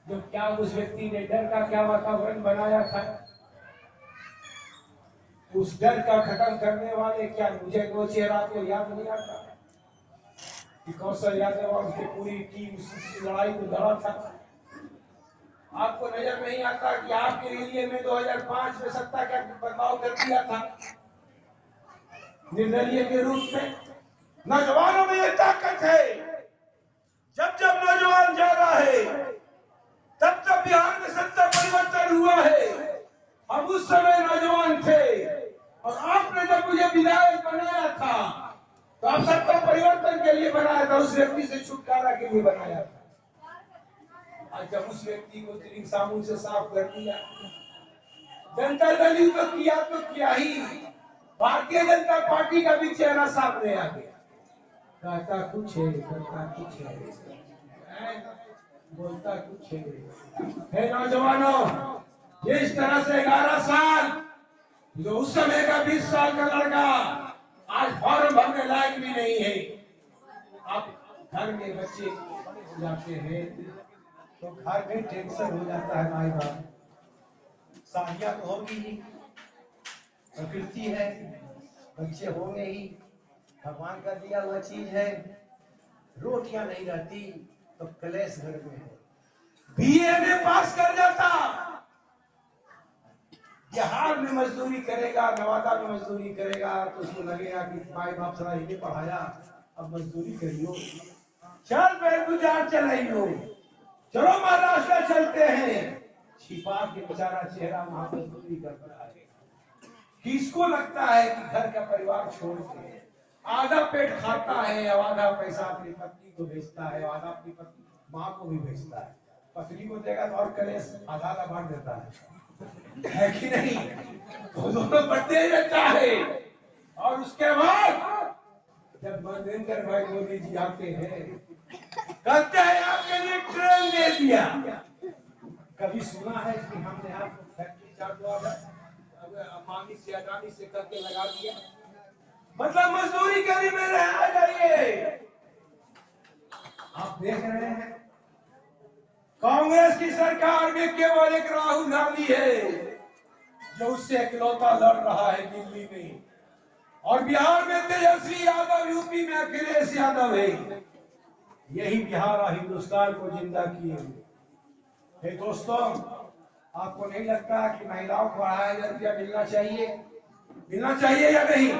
जो क्या उस व्यक्ति ने डर का क्या वातावरण बनाया था, उस डर का खत्म करने वाले क्या मुझे वो चेहरा को याद नहीं आता कि कौशल यादव और उसकी पूरी टीम उस लड़ाई को लड़ा था। आपको नजर नहीं आता कि आपके एरिया में 2005 में सत्ता का बदलाव कर दिया था निर्दलीय के रूप में। नौजवानों में एक ताकत है, जब जब नौजवान जा रहा है तब तब बिहार में सत्ता परिवर्तन हुआ है। हम उस समय नौजवान थे और आपने जब मुझे विधायक बनाया था तो आप सत्ता परिवर्तन के लिए बनाया था, उस व्यक्ति से छुटकारा के लिए बनाया था। आज जब उस व्यक्ति को तिरिंग साबुन से साफ कर दिया, जनता दल तो किया ही, भारतीय जनता पार्टी का भी चेहरा सामने आ गया। कहता कुछ है, करता कुछ है, बोलता कुछ है। नौजवानों, जिस तरह से 11 साल जो उस समय का 20 साल का लड़का आज फॉर्म भरने लायक भी नहीं है, अब घर में बच्चे बड़े हो जाते हैं तो घर में टेंशन हो जाता है। माई बाप, शादियां तो होगी ही, प्रकृति है, बच्चे होंगे ही, भगवान का दिया हुआ चीज है। रोटियां नहीं रहती तो कलेश घर में है। बीए में पास कर जाता, बिहार में मजदूरी करेगा, नवादा में मजदूरी करेगा तो उसको लगेगा कि माई बाप सला इन्हें पढ़ाया, अब मजदूरी करियो, चल बेर गुजार चलाइयो, चलो महाराष्ट्र चलते हैं। छिपा के बेचारा चेहरा वहां मजदूरी करता है। किसको लगता है कि घर का परिवार छोड़ के आधा पेट खाता है, आधा पैसा अपनी पत्नी को भेजता है, आधा अपनी पत्नी माँ को भी भेजता है। पत्नी को देगा तो और कलेश आधा बांट देता है कि नहीं? तो दोनों बढ़ते रहता है। और उसके बाद जब मनरेंद्र भाई मोदी जी आते हैं, कहते हैं आपके लिए ट्रेन दे दिया। कभी सुना है कि हमने आपको फैक्ट्री चालू अम्बानी से अडानी से करके लगा दिया? मतलब मजदूरी करी मेरे आ जाइए। आप देख रहे हैं कांग्रेस की सरकार में केवल एक राहुल गांधी है जो उससे इकलौता लड़ रहा है दिल्ली में, और बिहार में तेजस्वी यादव, यूपी में अखिलेश यादव है। यही बिहार और हिंदुस्तान को जिंदा किए हुए। दोस्तों, आपको नहीं लगता कि महिलाओं को 2,500 रुपया मिलना चाहिए या नहीं?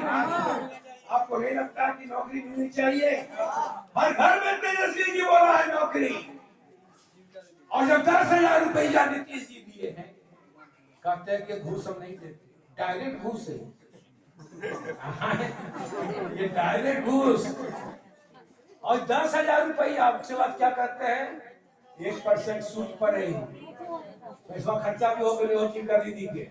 आपको नहीं लगता कि नौकरी मिलनी चाहिए? हर घर में तेजस्वी जी बोला है नौकरी। और जब 10,000 रुपया नीतीश जी दिए हैं, कहते हैं कि घूस हम नहीं देते, डायरेक्ट घूस है ये डायरेक्ट घूस। और 10,000 रुपया उसके बाद क्या करते हैं? 1% सूद पर है, पैसा खर्चा भी हो गए हो चिंता दीदी के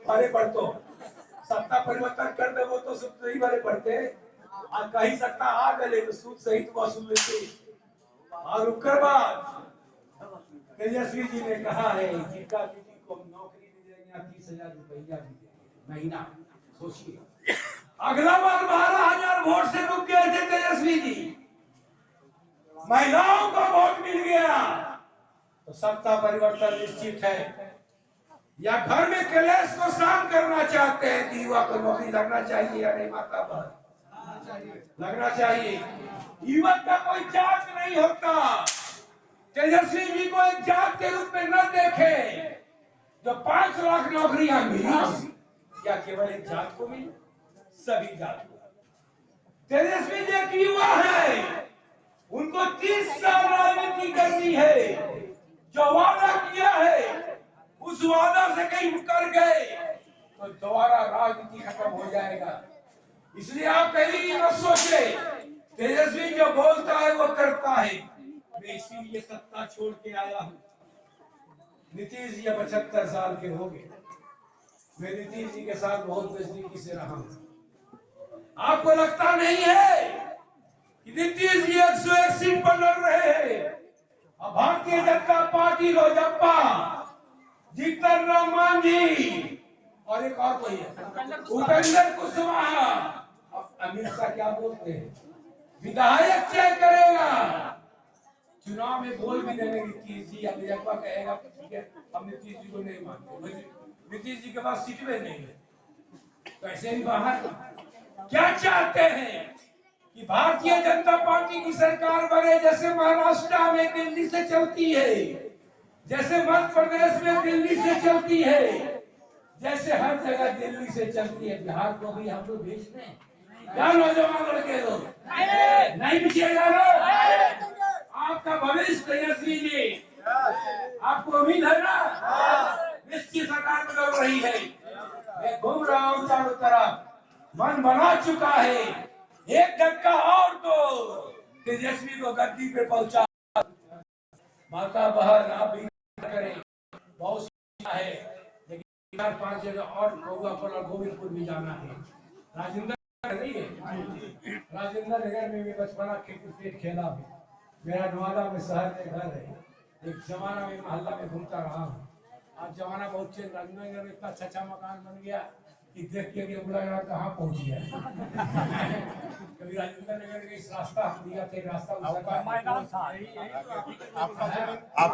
भरे पड़तो। सत्ता परिवर्तन कर दे वो तो सूद नहीं भरे पड़ते, और कहीं सत्ता आ गए तो सूद सहित वसूल लेते। और उसके बाद तेजस्वी जी ने कहा है जिनका बेटी को नौकरी भी देंगे 30,000 रुपया भी देंगे महीना। सोचिए, अगला बार 12,000 वोट से रुक गए थे तेजस्वी जी, महिलाओं का वोट मिल गया तो सत्ता परिवर्तन निश्चित है। या घर में कलेश को शांत करना चाहते हैं कि युवा को नौकरी लगना चाहिए या नहीं? माता बहन, लगना चाहिए। युवक का कोई जात नहीं होता। तेजस्वी जी को एक जात के रूप में न देखे। जो 5 लाख नौकरियां मिली क्या केवल एक जात को मिली? सभी जात को। तेजस्वी जी एक युवा है, उनको 30 साल राजनीति करनी है। जो वादा किया है उस वादा से कहीं मुकर गए तो दोबारा राजनीति खत्म हो जाएगा। इसलिए आप कहीं न सोचे, तेजस्वी जो बोलता है वो करता है। मैं इसीलिए सत्ता छोड़ के आया हूँ। नीतीश जी 75 साल के हो गए, मैं नीतीश जी के साथ बहुत नजदीकी से रहा हूँ। आपको लगता नहीं है कि नीतीश जी 101 सीट पर लड़ रहे हैं और भारतीय जनता पार्टी लोजपा, जीतन राम मांझी और एक और कोई है उपेंद्र कुशवाहा, अमित शाह क्या बोलते हैं, विधायक तय करेगा चुनाव में बोल भी देंगे नीतीश जी, अब जगवा कहेगा ठीक है हम नीतीश जी को नहीं मानते, नीतीश जी के पास सीट में नहीं है, कैसे भी बाहर। क्या चाहते हैं कि भारतीय जनता पार्टी की सरकार बने, जैसे महाराष्ट्र में दिल्ली से चलती है, जैसे मध्य प्रदेश में दिल्ली से चलती है, जैसे हर जगह दिल्ली से चलती है। बिहार को भी हम लोग भेज दें क्या? नौजवान लड़के लोग नहीं पीछेगा ना? आपका भविष्य तेजस्वी जी, आपको उम्मीद है ना? निश्चित सरकार बदल रही है। मैं घूम रहा हूँ चारों तरफ, मन बना चुका है, एक धक्का और तो तेजस्वी को गद्दी पे पहुंचा। माता बहन आप भी करें, बहुत है, लेकिन 4-5 जगह और गौगापुर और गोविंदपुर भी जाना है। राजेंद्र नहीं है, राजेंद्र नगर में भी बचपना क्रिकेट खेला हूँ। मेरा नवादा में शहर में घर है, एक जमाना में मोहल्ला में घूमता रहा हूँ। आज जमाना बहुत चेंज, राजेंद्र नगर में इतना अच्छा मकान बन गया कि देख के भी लगा कहाँ पहुंच गया। कभी राजेंद्र नगर के इस रास्ता हम दिया थे, रास्ता